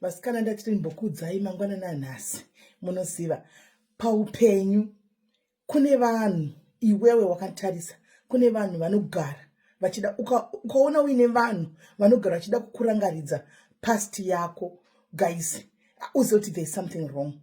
Vasikana ndatiri mbokudzai mangwana nanhasi. Munoziva paupenyu kune vanhu iwewe wakatarisa, kune vanhu vanogara vachida ukaona uine vanhu vanogara vachida kukurangaridza past yako, guys, uzive kuti there is something wrong.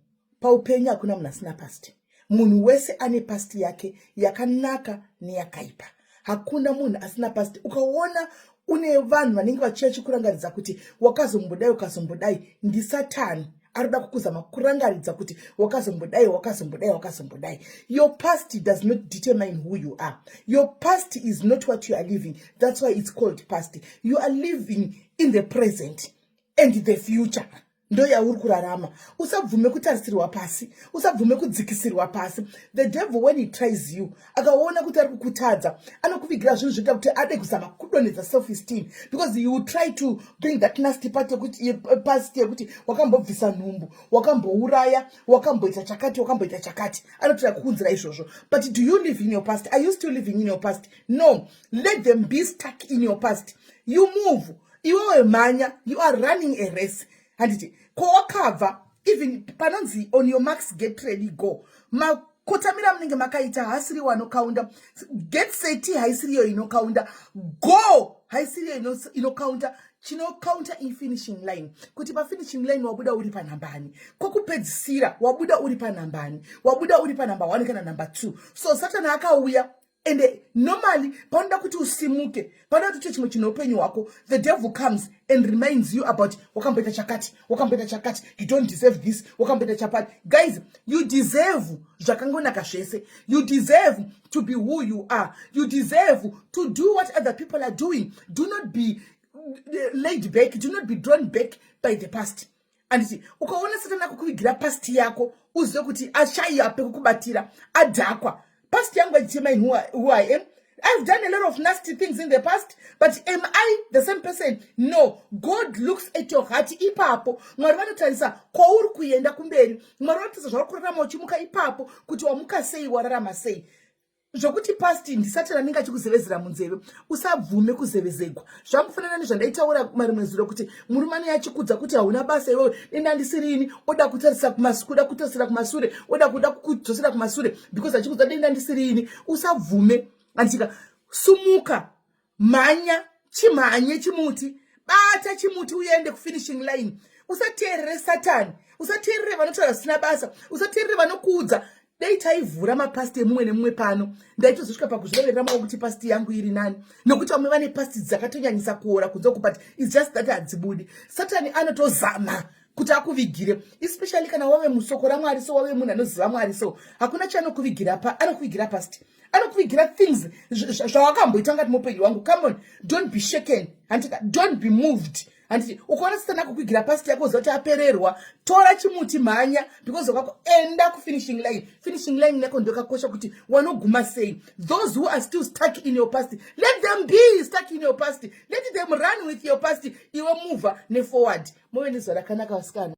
Paupenyu hakuna munhu asina past. Munhu wese ane past yake yakanaka neyakaipa. Hakuna munhu asina past. Ukaona une vanhu vanenge vachikurangaridza kuti wakazombodai ndisatani arida kukuzama kurangaridza kuti wakazombodai. Your past does not determine who you are. Your past is not what you are living. That's why it's called past. You are living in the present and the future. Ndo yauri kurarama. Usabvume kutarisirwa pasi, usabvume kudzikisirwa pasi. The devil, when he tries you, akaona kuti ari kukutadza, anokuvigira zvinhu zvinoita kuti ade kuzama kudonedza self-esteem, because you will try to bring that nasty part yekuti past yekuti wakambobvisa nhumbu, wakambouraya, wakamboita chakati. Anotoda kukunzira izvozvo. But do you live in your past? Are you still living in your past? No. Let them be stuck in your past. You move. Iwewe manya. You are running a race. Handiti kwawakabva, even panonzi on your marks get ready go, makotamira munenge makaita haisiri wanokaunda, get set haisiriyo inokaunda, go haisiriyo inokaunda. Chinokaunda in finishing line, kuti pa finishing line wabuda uri panhambani, kwakupedzisira wabuda uri panhambani, wabuda uri panhamba 1 kana number 2. So Satana akauya. And normally, panda kuti usimuke, panda kuti chimwe chinopenyu wako, the devil comes and reminds you about wakambeta chakati, you don't deserve this, wakambeta chapati. Guys, you deserve zvakangonaka zvese. You deserve to be who you are. You deserve to do what other people are doing. Do not be laid back. Do not be drawn back by the past. And see, ukaona Satana kukuvigira past yako, uzive kuti ashaya pekukubatira, adakwa. Past yangu determine who I am. I've done a lot of nasty things in the past, but am I the same person? No. God looks at your heart ipapo. Mwari vanotarisa kwauri kuenda kumberi. Mwari vanotarisa zvaurikurarama uchimuka ipapo kuti wamuka sei wararama sei. Zvokuti past ndisatira ninga chikuzevezera munzeve, usabvume kuzevezegwa. Zvamufanana nezvandaitaura marimwe zuro kuti murumani yachikudza kuti hauna basa iwewe, nenda ndisirini, oda kutarisa kumasure, kutotsera kumasure, oda kuda kudzosera kumasure because achikudza denda ndisirini. Usabvume. Andika sumuka, manya, chimanye chimuti, bata chimuti uende kufinishing line. Usateerere Satani, usateerere vanotaura zvisina basa, usateerere vanokudza. Daitaivhura mapasti emumwe nemumwe pano, ndaitozosvika pakuzvireverera mawo kuti pasti yangu iri nani, nokuti vamwe vane pasti dzakatonyanyisa kuora kunze but it's just that hadzibudi. Satani anotozama kuti akuvigire, especially kana wave musoko raMwari, so wave munhu anoziva Mwari, so hakuna chaanokuvigira pa, anokuvigira pasti, anokuvigira things zvawakamboita ngati muupenyu hwangu. Come on, don't be shaken, don't be moved. And ukaona Satani kukuvigira pasti yako uzoti apererwa, tora chimuti manya, because wakako enda ku finishing line. Finishing line yako ndio kakosha kuti wanoguma sei. Those who are still stuck in your past, let them be stuck in your past. Let them run with your past. Iwe move ne forward. Mwe ndizwa rakanaka wasikana.